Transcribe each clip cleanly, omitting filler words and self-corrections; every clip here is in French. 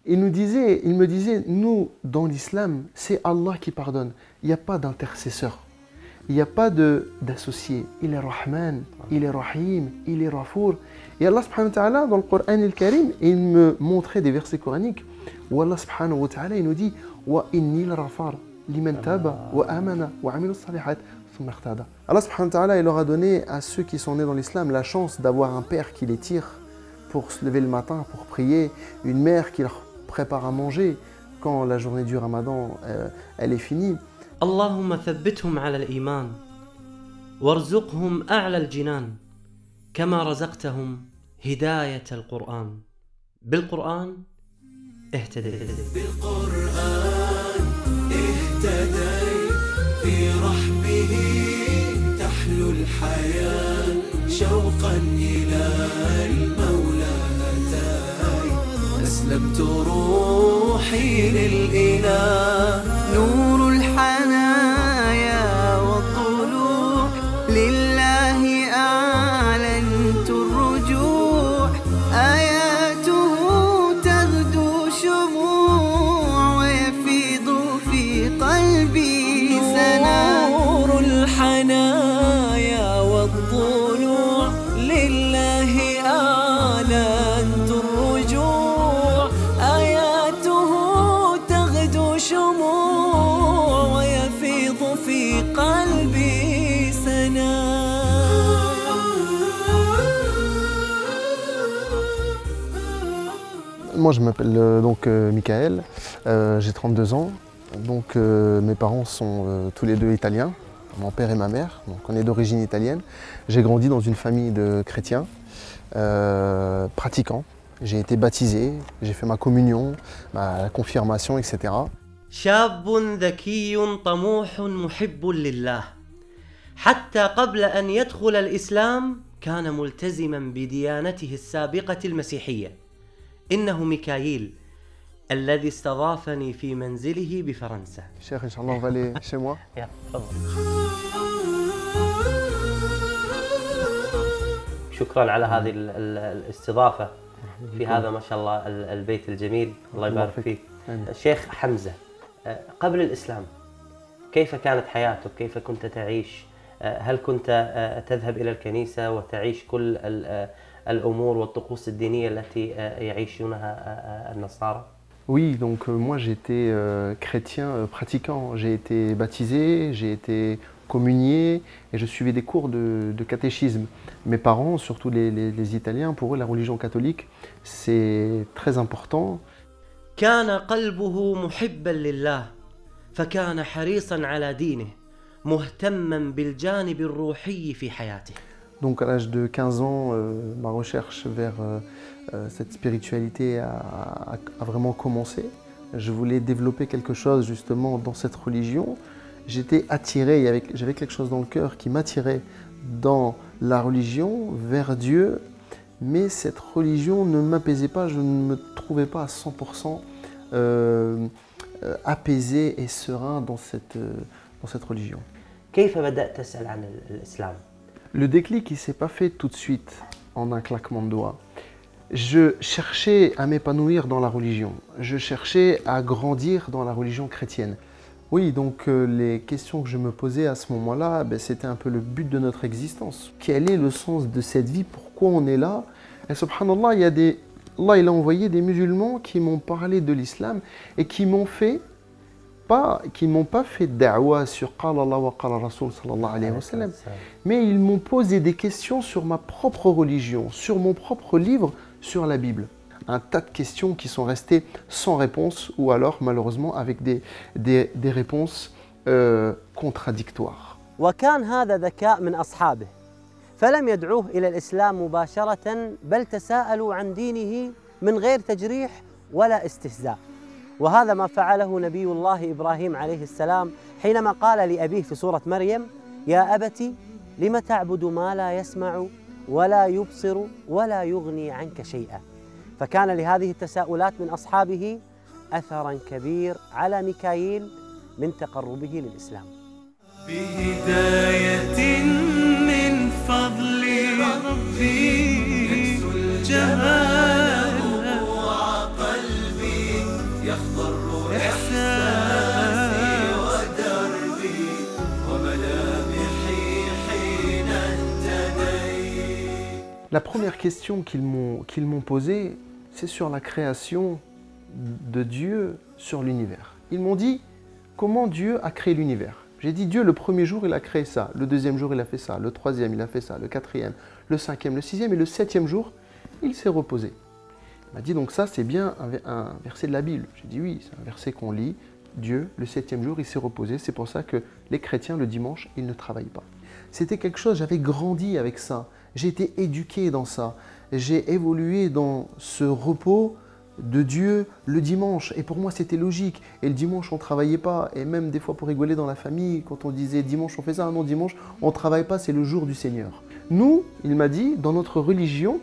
il me disait, nous, dans l'islam, c'est Allah qui pardonne. Il n'y a pas d'intercesseur. Il n'y a pas d'associé. Il est Rahman, il est Rahim, il est Rafour. Et Allah subhanahu wa ta'ala, dans le Coran al-Karim, il me montrait des versets coraniques où Allah subhanahu wa ta'ala, il nous dit wa inni al-Rafar liman taba wa amana wa amilu salihat thumma ihtada. Allah subhanahu wa ta'ala, il leur a donné à ceux qui sont nés dans l'islam la chance d'avoir un père qui les tire pour se lever le matin, pour prier, une mère qui leur prépare à manger quand la journée du Ramadan elle est finie. اللهم ثبتهم على الإيمان وارزقهم أعلى الجنان كما رزقتهم هداية القرآن بالقرآن اهتديت بالقرآن اهتديت في رحبه تحلو الحياة شوقا إلى المولى أتاي أسلمت روحي للإله نور الحنايا والطلوع لله أعلنت الرجوع آياته تغدو شموع ويفيض في قلبي سنا نور الحنايا والطلوع لله أعلنت الرجوع آياته تغدو شموع ويفيض في قلبي سنا. Moi je m'appelle Michael, j'ai 32 ans, donc mes parents sont tous les deux italiens, mon père et ma mère, donc on est d'origine italienne. J'ai grandi dans une famille de chrétiens, pratiquants, j'ai été baptisé, j'ai fait ma communion, ma confirmation, etc. شاب ذكي طموح محب لله حتى قبل أن يدخل الإسلام كان ملتزما بديانته السابقة المسيحية. إنه ميكائيل الذي استضافني في منزله بفرنسا. Cheikh, Inch'Allah, on va aller chez moi. يلا تفضل. شكرا على هذه الاستضافة في هذا ما شاء الله البيت الجميل. الله يبارك فيك. الشيخ حمزة، قبل الإسلام كيف كانت حياتك؟ كيف كنت تعيش؟ هل كنت تذهب إلى الكنيسة وتعيش كل الأمور والطقوس الدينية التي يعيشونها النصارى؟ Oui, donc moi j'étais chrétien pratiquant, j'ai été baptisé, j'ai été communié et je suivais des cours de catéchisme. Mes parents, surtout les Italiens, pour eux la religion catholique c'est très important. كان قلبه محبا لله فكان حريصا على دينه مهتما بالجانب الروحي في حياته. Donc à l'âge de 15 ans, ma recherche vers cette spiritualité a vraiment commencé. Je voulais développer quelque chose justement dans cette religion. J'étais attiré, j'avais quelque chose dans le cœur qui m'attirait dans la religion, vers Dieu. Mais cette religion ne m'apaisait pas, je ne me trouvais pas à 100% apaisé et serein dans cette religion. كيف بدأت تسأل عن الإسلام؟ Le déclic, il ne s'est pas fait tout de suite, en un claquement de doigts. Je cherchais à m'épanouir dans la religion. Je cherchais à grandir dans la religion chrétienne. Oui, donc les questions que je me posais à ce moment-là, c'était un peu le but de notre existence. Quel est le sens de cette vie? Pourquoi on est là? Et subhanallah, Allah il a envoyé des musulmans qui m'ont parlé de l'islam et qui m'ont pas fait da'wa sur Qala Allah wa Qala Rasul sallallahu alayhi wa sallam, mais ils m'ont posé des questions sur ma propre religion, sur mon propre livre, sur la Bible. Un tas de questions qui sont restées sans réponse ou alors malheureusement avec des réponses contradictoires. وكان هذا ذكاء من أصحابه فلم يدعوه إلى الإسلام مباشرة بل تساءلوا عن دينه من غير تجريح ولا استهزاء. وهذا ما فعله نبي الله إبراهيم عليه السلام حينما قال لأبيه في سورة مريم: يا أبت لم تعبد ما لا يسمع ولا يبصر ولا يغني عنك شيئا. فكان لهذه التساؤلات من أصحابه أثرا كبير على ميكائيل من تقربه للإسلام. بهداية من فضل ربي يكسو الجمال قلبي La première question qu'ils m'ont posée, c'est sur la création de Dieu sur l'univers. Ils m'ont dit, comment Dieu a créé l'univers? J'ai dit, Dieu, le premier jour, il a créé ça. Le deuxième jour, il a fait ça. Le troisième, il a fait ça. Le quatrième, le cinquième, le sixième. Et le septième jour, il s'est reposé. Il m'a dit, donc ça, c'est bien un verset de la Bible. J'ai dit, oui, c'est un verset qu'on lit. Dieu, le septième jour, il s'est reposé. C'est pour ça que les chrétiens, le dimanche, ils ne travaillent pas. C'était quelque chose, j'avais grandi avec ça. J'ai été éduqué dans ça. J'ai évolué dans ce repos de Dieu le dimanche. Et pour moi, c'était logique. Et le dimanche, on ne travaillait pas. Et même des fois, pour rigoler dans la famille, quand on disait dimanche, on fait ça. Non, dimanche, on ne travaille pas, c'est le jour du Seigneur. Nous, il m'a dit, dans notre religion,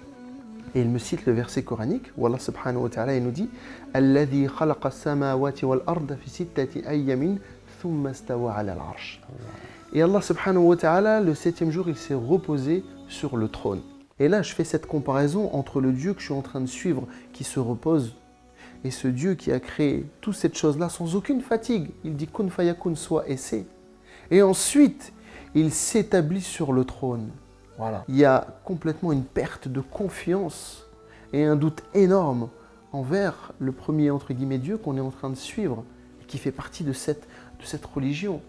et il me cite le verset coranique, où Allah subhanahu wa ta'ala, il nous dit « Alladhi khalaqa as-samawati wal arda fi sittati ayyamin thumma stawa ala al-arsh » Et Allah subhanahu wa ta'ala, le septième jour, il s'est reposé sur le trône. Et là, je fais cette comparaison entre le Dieu que je suis en train de suivre, qui se repose, et ce Dieu qui a créé toute cette chose-là sans aucune fatigue. Il dit « Kun fayakun » soit et c'est. Et ensuite, il s'établit sur le trône. Voilà. Il y a complètement une perte de confiance et un doute énorme envers le premier, entre guillemets, Dieu qu'on est en train de suivre, et qui fait partie de cette religion.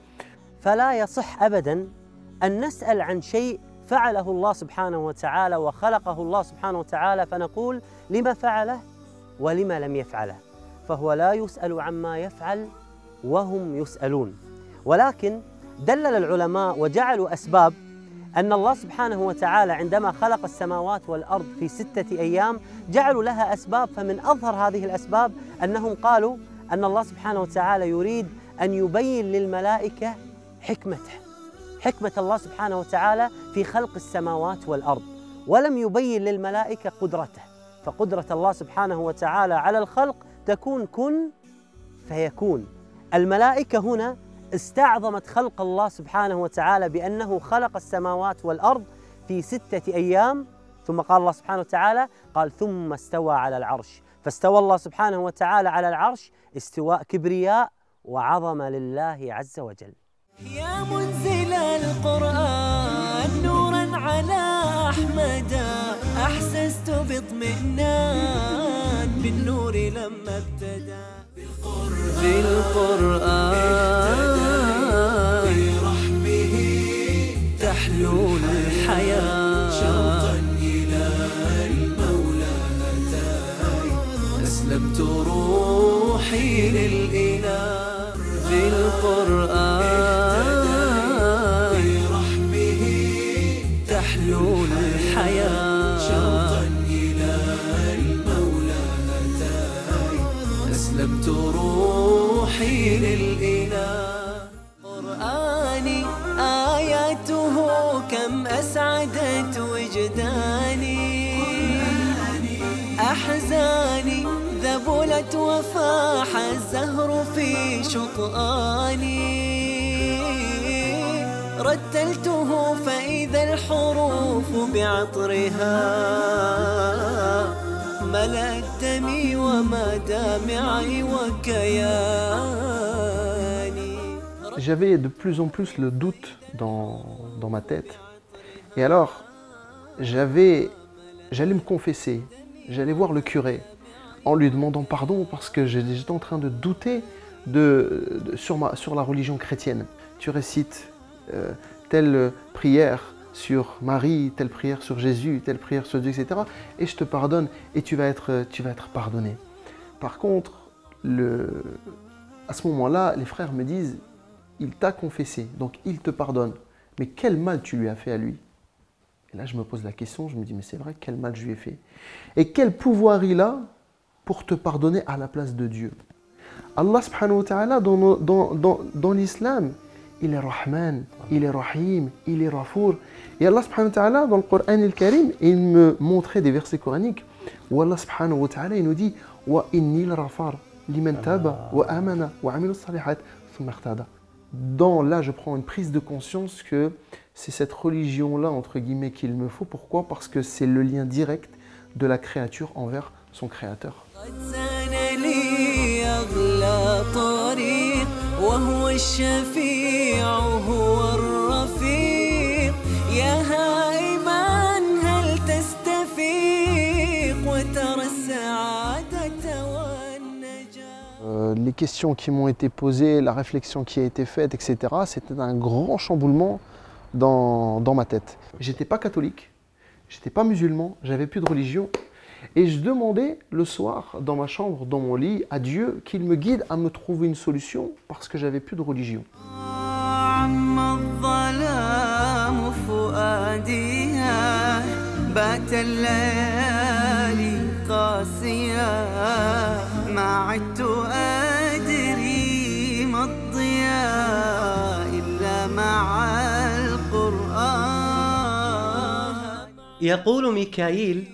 فلا يصح أبداً أن نسأل عن شيء فعله الله سبحانه وتعالى وخلقه الله سبحانه وتعالى فنقول لما فعله ولما لم يفعله، فهو لا يسأل عما يفعل وهم يسألون. ولكن دلل العلماء وجعلوا أسباب أن الله سبحانه وتعالى عندما خلق السماوات والأرض في 6 أيام جعلوا لها أسباب، فمن أظهر هذه الأسباب أنهم قالوا أن الله سبحانه وتعالى يريد أن يبين للملائكة حكمة الله سبحانه وتعالى في خلق السماوات والأرض، ولم يبين للملائكة قدرته، فقدرة الله سبحانه وتعالى على الخلق تكون كن فيكون. الملائكة هنا استعظمت خلق الله سبحانه وتعالى بأنه خلق السماوات والأرض في 6 أيام، ثم قال الله سبحانه وتعالى قال ثم استوى على العرش، فاستوى الله سبحانه وتعالى على العرش استواء كبرياء وعظمة لله عز وجل. يا منزل القرآن نورا على أحمد، أحسست باطمئنان بالنور لما ابتدى بالقرآن برحمه تحلو الحياة شوقا إلى المولى أتاي أسلمت روحي للإله بالقرآن برحمه تحلو الحياة شوقا إلى المولى أتاي أسلمت روحي للإله. قرآني آياته كم أسعدت وجداني، أحزاني ذبلت وفاح الزهر في شطآني، رتلته فإذا الحروف بعطرها ملأت دمي ومدامعي وكياني. J'avais de plus en plus le doute dans ma tête. Et alors, j'allais me confesser, j'allais voir le curé en lui demandant pardon parce que j'étais en train de douter sur la religion chrétienne. Tu récites telle prière sur Marie, telle prière sur Jésus, telle prière sur Dieu, etc. Et je te pardonne et tu vas être pardonné. Par contre, à ce moment-là, les frères me disent, il t'a confessé, donc il te pardonne. Mais quel mal tu lui as fait à lui? Et là, je me pose la question, je me dis, mais c'est vrai, quel mal je lui ai fait? Et quel pouvoir il a pour te pardonner à la place de Dieu? Allah subhanahu wa ta'ala, dans l'islam, il est Rahman, il est Rahim, il est Rafour. Et Allah subhanahu wa ta'ala, dans le Coran al-Karim, il me montrait des versets coraniques où Allah subhanahu wa ta'ala, il nous dit « Wa inni l-rafar liman taba wa amana wa amilu salihat thumma ihtada » Là, je prends une prise de conscience que c'est cette religion-là, entre guillemets, qu'il me faut. Pourquoi? Parce que c'est le lien direct de la créature envers son créateur. وهو الشفيع هو الرفيق يا هائما هل تستطيع السعادة والنجاة. Les questions qui m'ont été posées, la réflexion qui a été faite, etc., c'était un grand chamboulement dans ma tête. J'étais pas catholique, j'étais pas musulman, j'avais plus de religion. Et je demandais le soir, dans ma chambre, dans mon lit, à Dieu qu'il me guide à me trouver une solution parce que j'avais plus de religion. عم الظلام فؤاديها بات الليالي قاسية ما عدت أدري ما الضياء إلا مع القرآن. يقول ميكائيل: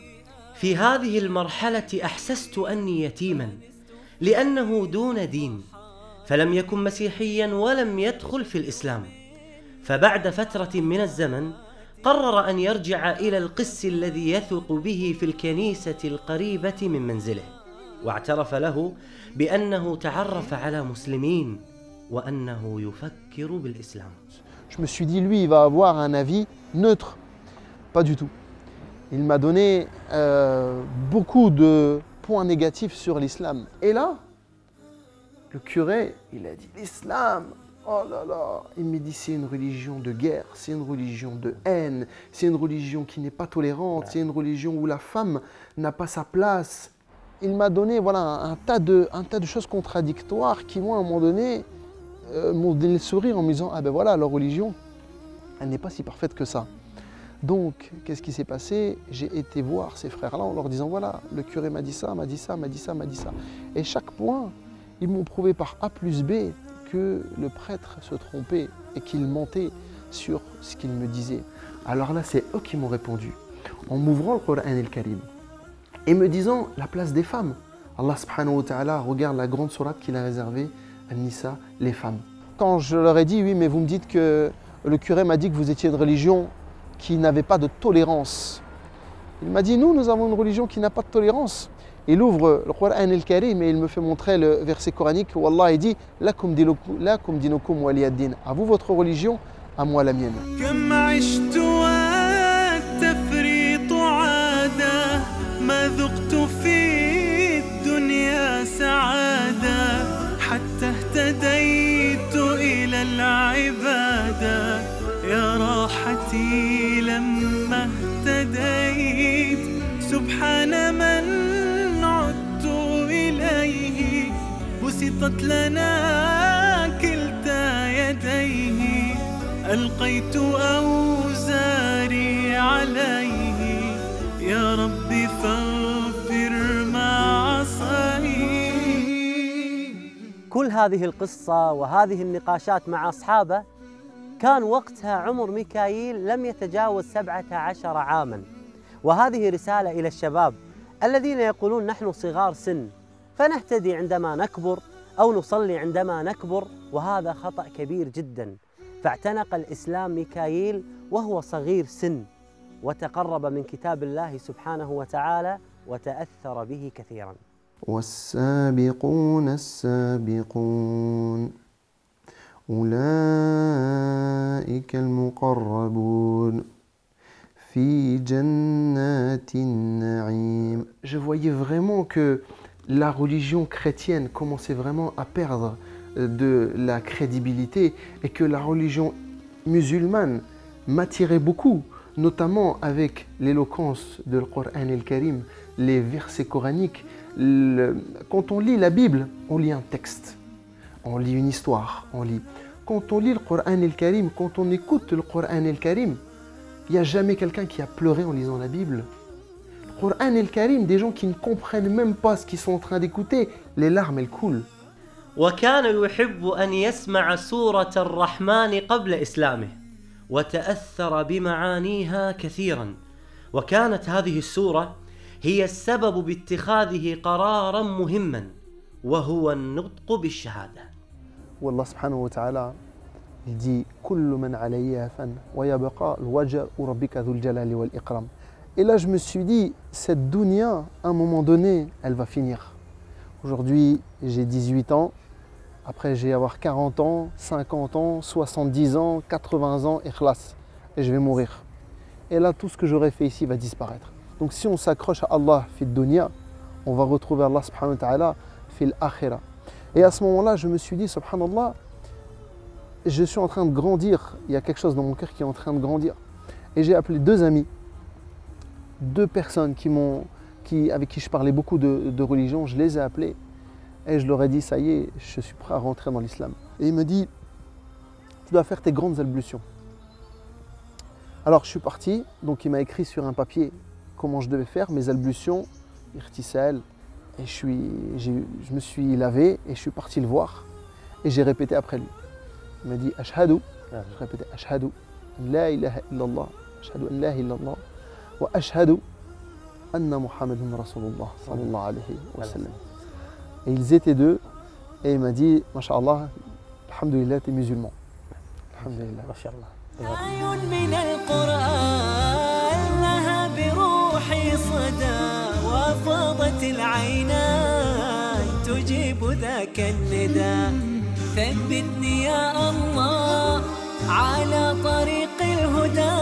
في هذه المرحلة أحسست أني يتيما لأنه دون دين، فلم يكن مسيحيا ولم يدخل في الإسلام، فبعد فترة من الزمن قرر أن يرجع إلى القس الذي يثق به في الكنيسة القريبة من منزله، واعترف له بأنه تعرف على مسلمين وأنه يفكر بالإسلام. Je me suis dit, lui, il va avoir un avis neutre. Pas du tout. Il m'a donné beaucoup de points négatifs sur l'islam. Et là, le curé, il a dit l'islam, oh là là, il me dit c'est une religion de guerre, c'est une religion de haine, c'est une religion qui n'est pas tolérante, c'est une religion où la femme n'a pas sa place. Il m'a donné voilà, un tas de choses contradictoires qui, moi, à un moment donné, m'ont donné le sourire en me disant, ah ben voilà, leur religion, elle n'est pas si parfaite que ça. Donc, qu'est-ce qui s'est passé? J'ai été voir ces frères-là en leur disant, voilà, le curé m'a dit ça, m'a dit ça, m'a dit ça, m'a dit ça. Et chaque point, ils m'ont prouvé par A plus B que le prêtre se trompait et qu'il mentait sur ce qu'il me disait. Alors là, c'est eux qui m'ont répondu, en m'ouvrant le Coran el-Karim et me disant la place des femmes. Allah subhanahu wa ta'ala regarde la grande sourate qu'il a réservée à Nisa, les femmes. Quand je leur ai dit, oui, mais vous me dites que le curé m'a dit que vous étiez de religion qui n'avait pas de tolérance. Il m'a dit, nous avons une religion qui n'a pas de tolérance. Il ouvre le Coran el-Karim et il me fait montrer le verset coranique où Allah dit « Lakum dinukum waliyaddin » à vous votre religion, à moi la mienne. يا راحتي لما اهتديت سبحان من عدت إليه بسطت لنا كلتا يديه ألقيت أوزاري عليه يا ربي فاغفر ما عصيت. كل هذه القصة وهذه النقاشات مع أصحابه كان وقتها عمر ميكائيل لم يتجاوز 17 عاماً، وهذه رسالة إلى الشباب الذين يقولون نحن صغار سن فنهتدي عندما نكبر أو نصلي عندما نكبر، وهذا خطأ كبير جداً. فاعتنق الإسلام ميكائيل وهو صغير سن وتقرب من كتاب الله سبحانه وتعالى وتأثر به كثيراً. والسابقون السابقون أولئك المقربون في جنات النعيم. Je voyais vraiment que la religion chrétienne commençait vraiment à perdre de la crédibilité et que la religion musulmane m'attirait beaucoup, notamment avec l'éloquence de le Coran el-Karim, les versets coraniques. Quand on lit la Bible, on lit un texte. On lit une histoire, on lit. Quand on lit le Coran el-Karim, quand on écoute le Coran el-Karim, il n'y a jamais quelqu'un qui a pleuré en lisant la Bible. Le Coran el-Karim, des gens qui ne comprennent même pas ce qu'ils sont en train d'écouter, les larmes elles coulent. وكان يحب أن يسمع سورة الرحمن قبل إسلامه وتأثر بمعانيها كثيرا، وكانت هذه السورة هي السبب باتخاذه قرارا مهما وهو النطق بالشهادة. والله سبحانه وتعالى il dit كل من عليها فان ويبقى الوجه ربك ذو الجلال والإكرام. Et là je me suis dit, cette dunya, à un moment donné, elle va finir. Aujourd'hui j'ai 18 ans, après je vais avoir 40 ans, 50 ans, 70 ans, 80 ans, ikhlas, et je vais mourir. Et là tout ce que j'aurais fait ici va disparaître. Donc si on s'accroche à Allah fi dunya, on va retrouver Allah subhanahu wa ta'ala fil akhira. Et à ce moment-là, je me suis dit, subhanallah, je suis en train de grandir, il y a quelque chose dans mon cœur qui est en train de grandir. Et j'ai appelé deux amis, deux personnes avec qui je parlais beaucoup de religion, je les ai appelés et je leur ai dit, ça y est, je suis prêt à rentrer dans l'islam. Et il me dit, tu dois faire tes grandes ablutions. Alors je suis parti, donc il m'a écrit sur un papier comment je devais faire mes ablutions, irtisal, et je me suis lavé et je suis parti le voir et j'ai répété après lui. Il m'a dit Ashhadu, je répétais Ashhadu an la ilaha illallah, Ashhadu an la ilaha illallah, wa Ashhadu anna Muhammadun Rasulullah sallallahu alayhi wa sallam. Et ils étaient deux et il m'a dit Masha'Allah, alhamdulillah, t'es musulman. Alhamdulillah. Masha'Allah. آية من القرآن لها بروحي صدى وفاضت العينان تجيب ذاك النداء ثبتني يا الله على طريق الهدى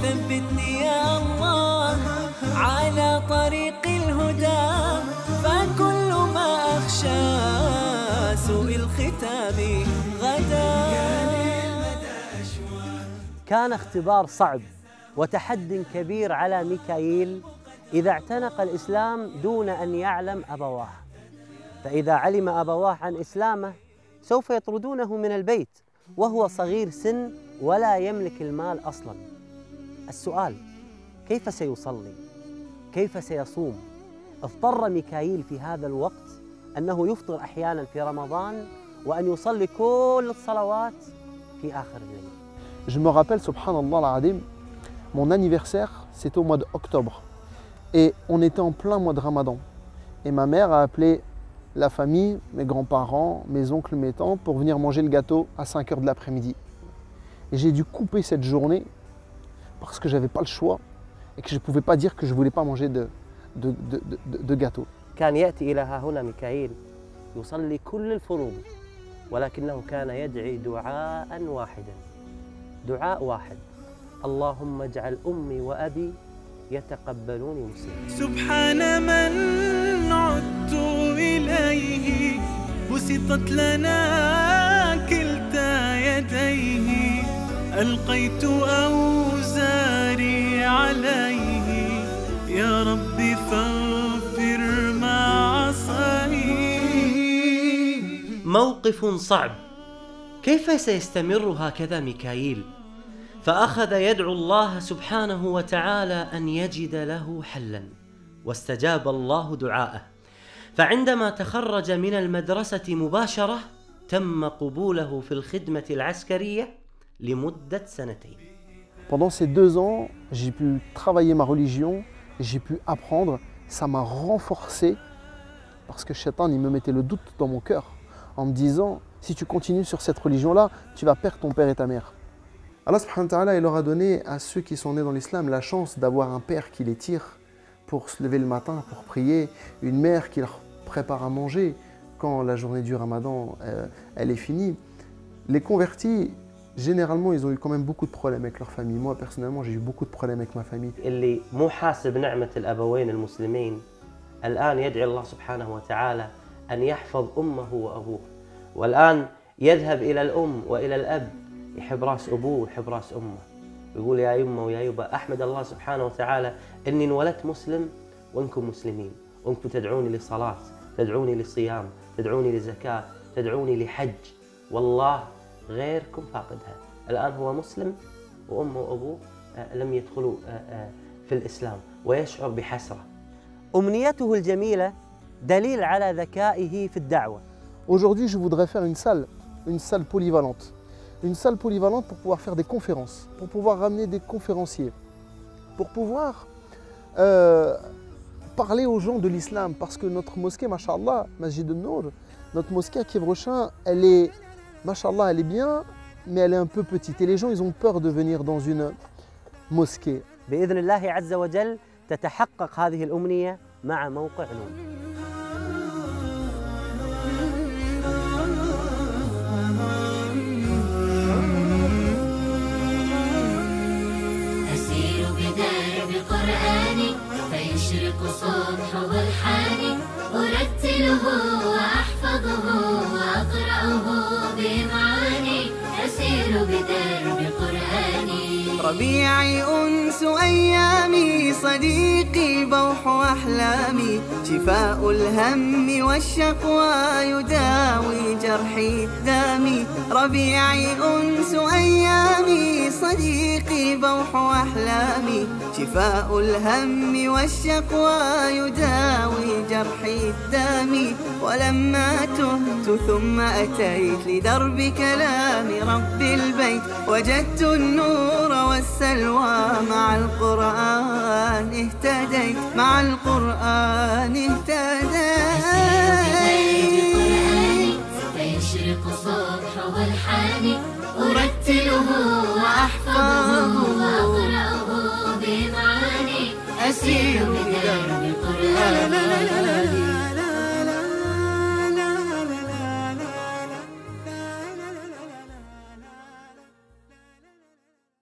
ثبتني يا الله على طريق الهدى فكل ما أخشى سوء الختام غدا. كان اختبار صعب وتحد كبير على ميكائيل إذا اعتنق الإسلام دون أن يعلم أبواه، فإذا علم أبواه عن إسلامه سوف يطردونه من البيت وهو صغير سن ولا يملك المال أصلاً. السؤال: كيف سيصلي؟ كيف سيصوم؟ اضطر ميكائيل في هذا الوقت أنه يفطر أحياناً في رمضان وأن يصلي كل الصلوات في آخر الليل. Je me rappelle, subhanallah al-adim, mon anniversaire, c'était au mois d'octobre. Et on était en plein mois de Ramadan. Et ma mère a appelé la famille, mes grands-parents, mes oncles, mes tantes, pour venir manger le gâteau à 5 h de l'après-midi. Et j'ai dû couper cette journée parce que je n'avais pas le choix et que je ne pouvais pas dire que je ne voulais pas manger de gâteau. كان يأتي إلى ها هنا ميكائيل يصلي كل الفروض ولكنه كان يدعي دعاء واحدا، دعاء واحد: اللهم اجعل أمي وأبي يتقبلوني مسلما. سبحان من عدت إليه بسطت لنا كلتا يديه ألقيت أوزاري عليه يا ربي فاغفر ما عصاني. موقف صعب. كيف سيستمر هكذا ميكائيل؟ فأخذ يدعو الله سبحانه وتعالى أن يجد له حلا، واستجاب الله دعاءه، فعندما تخرج من المدرسة مباشرة تم قبوله في الخدمة العسكرية لمدة 2 سنين. Pendant ces 2 ans, j'ai pu travailler ma religion, j'ai pu apprendre, ça m'a renforcé parce que Shaitan il me mettait le doute dans mon cœur en me disant si tu continues sur cette religion-là, tu vas perdre ton père et ta mère. Allah subhanahu wa ta'ala, il leur a donné à ceux qui sont nés dans l'islam la chance d'avoir un père qui les tire pour se lever le matin, pour prier, une mère qui leur prépare à manger quand la journée du Ramadan elle est finie. Les convertis, généralement, ils ont eu quand même beaucoup de problèmes avec leur famille. Moi, personnellement, j'ai eu beaucoup de problèmes avec ma famille. اللي مو حاسب نعمة الأبوين المسلمين الآن يدعي الله سبحانه وتعالى أن يحفظ أمه وأبوه، والآن يذهب إلى الأم وإلى الأب يحب راس أبوه ويحب راس أمه، ويقول يا يمه ويا يبا أحمد الله سبحانه وتعالى إني انولدت مسلم وإنكم مسلمين، وإنكم تدعوني لصلاة، تدعوني لصيام، تدعوني لزكاة، تدعوني لحج، والله غيركم فاقدها. الآن هو مسلم وأمه وأبوه لم يدخلوا في الإسلام ويشعر بحسرة. أمنيته الجميلة دليل على ذكائه في الدعوة. Aujourd'hui, je voudrais faire une salle polyvalente. Une salle polyvalente pour pouvoir faire des conférences, pour pouvoir ramener des conférenciers, pour pouvoir parler aux gens de l'islam. Parce que notre mosquée, Masha'Allah, Masjid al-Nour, notre mosquée à Kiev-Rochin, elle est, Masha'Allah, elle est bien, mais elle est un peu petite. Et les gens, ils ont peur de venir dans une mosquée. بإذن الله عز وجل تتحقق هذه الأمنية مع موقع نون. أسير بدرب قرآني فيشرق صبحه الحاني. أرتله وأحفظه وأقرأه بإمعاني أسير بدرب قرآني. ربيعي أنس أيامي صديقي بوح أحلامي شفاء الهم والشقوى يداوي جرحي دامي. ربيعي أنس أيامي صديقي بوح أحلامي شفاء الهم والشقوى يداوي جرحي دامي. ولما تهت ثم أتيت لدرب كلام رب البيت وجدت النور والسلوى مع القرآن اهتديت مع القرآن اهتديت. فيشرق الصبح والحاني أرتله وأحفظه وأقرأه بمعاني أسير بدرب قرآني.